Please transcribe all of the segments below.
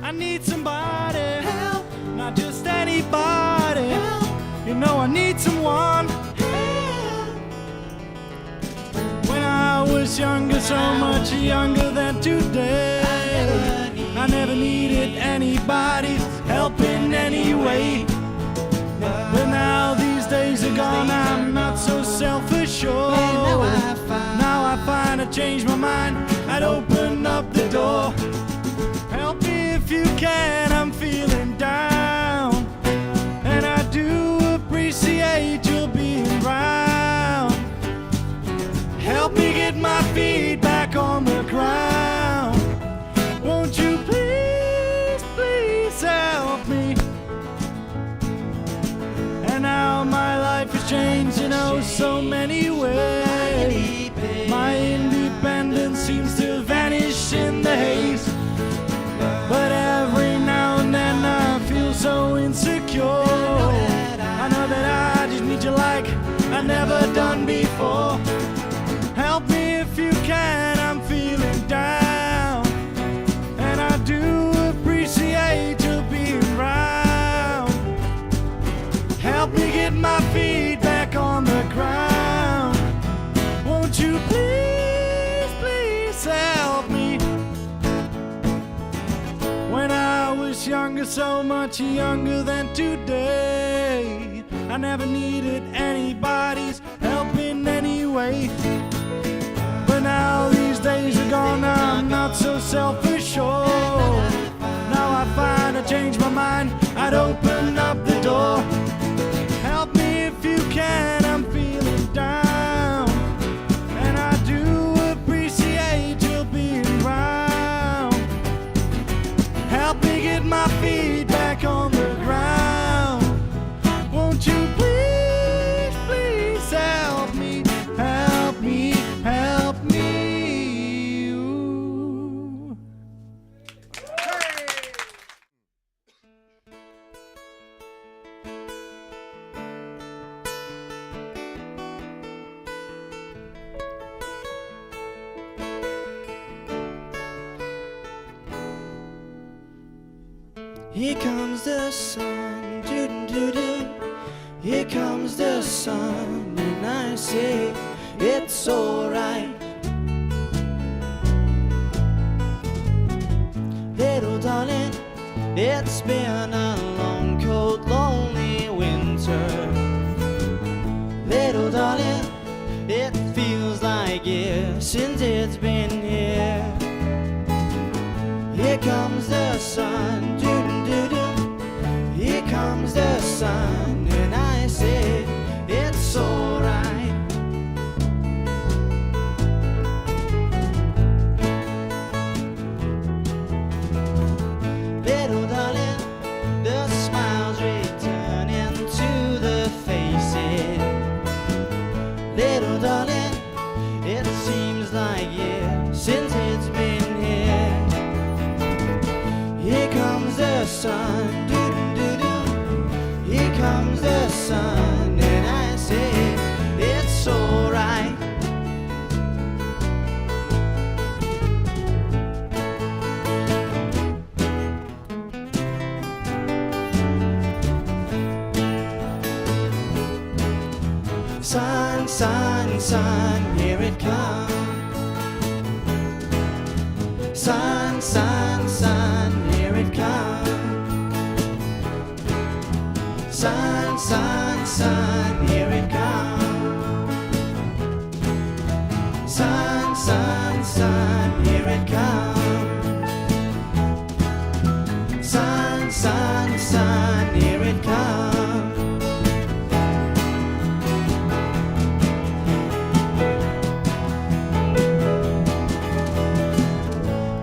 I need somebody help, not just anybody help. You know I need someone help. When I was younger, so much younger than today, I never needed anybody's help in any way. But now these days are gone, I'm not so self-assured. Now I find I changed my mind, I'd open up the door. Help me if you can, I'm feeling down, and I do appreciate you being around. Help me get my feet back on the ground. Won't you please, please help me? And now my life has changed in oh so many ways. My independence seems to vanish in the haze. But every now and then I feel so insecure. I know that I just need you like I never done before. Help me if you can, I'm feeling down, and I do appreciate you being around. Help me get my feet back on the ground. Won't you please, please help me? When I was younger, so much younger than today, I never needed anybody's help in any way. But now these days are gone, I'm not so self-assured. Now I find I changed my mind, I'd open up the door. Help me if you can, I'm feeling down, and I do appreciate you being around. Help me get my feet back on the ground. Won't you please, please help me, help me, help me. Ooh. Here comes the sun, doo-doo-doo-doo. Here comes the sun, and I say it's alright. Little darling, it's been a long, cold, lonely winter. Little darling, it feels like years since it's been here. Here comes the sun, doo-doo-doo-doo. Here comes the sun, and I say it's alright. Little darling, the smiles returning to the faces. Little darling, it seems like years since it's been here. Here comes the sun, doo-doo-doo-doo. Here comes the sun, and I say it's alright. Sun, sun, sun, here it comes. Sun, sun, sun, here it comes. Sun, sun, sun, here it comes. Sun, sun, sun, here it comes. Sun, sun, sun, here it comes.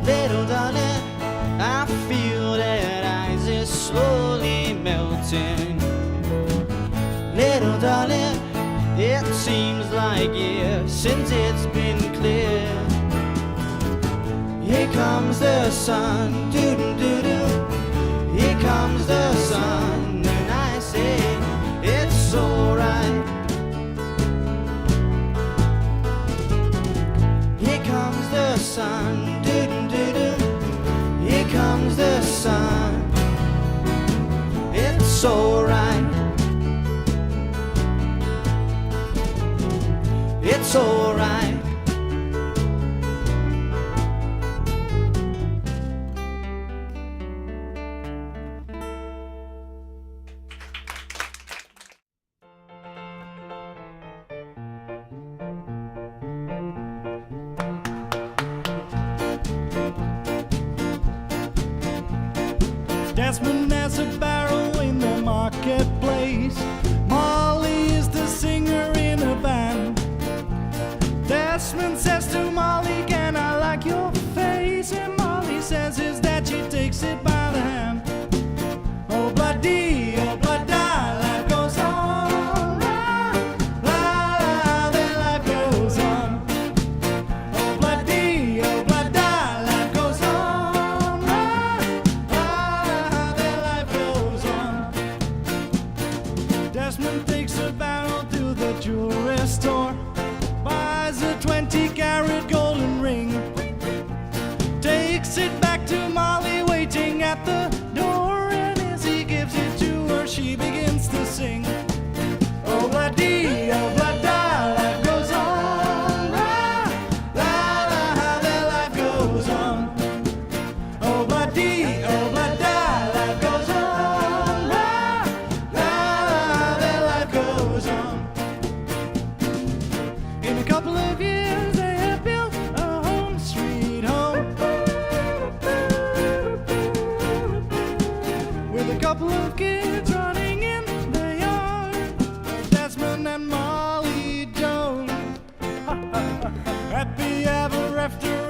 Little darling, I feel that ice is slowly melting. Little darling, it seems like years since it's been clear. Here comes the sun, doo-doo-doo-doo. Here comes the sun, and I say it's alright. Here comes the sun, doo-doo-doo-doo. Here comes the sun. so right. Desmond has a barrel in the marketplace. Molly is the singer in a band. Desmond says to Molly, "Can I like your face?" And Molly says is that she takes it by the hand. Oh bloody, oh bloody, life goes on. La, la, la, then life goes on. Oh bloody, life goes on. La, la, then life goes on. Desmond takes a barrel to the jewelry store, buys a 20-carat golden ring, takes it back to Molly waiting at the door, and as he gives it to her, she begins to sing. Oh bloody, life goes on. La, la, la, then life goes on. Oh bloody, life goes on. La, la, then life goes on. In a couple of years they have built a home sweet home, with a couple of kids running in the yard, Desmond and Molly Jones. Happy ever after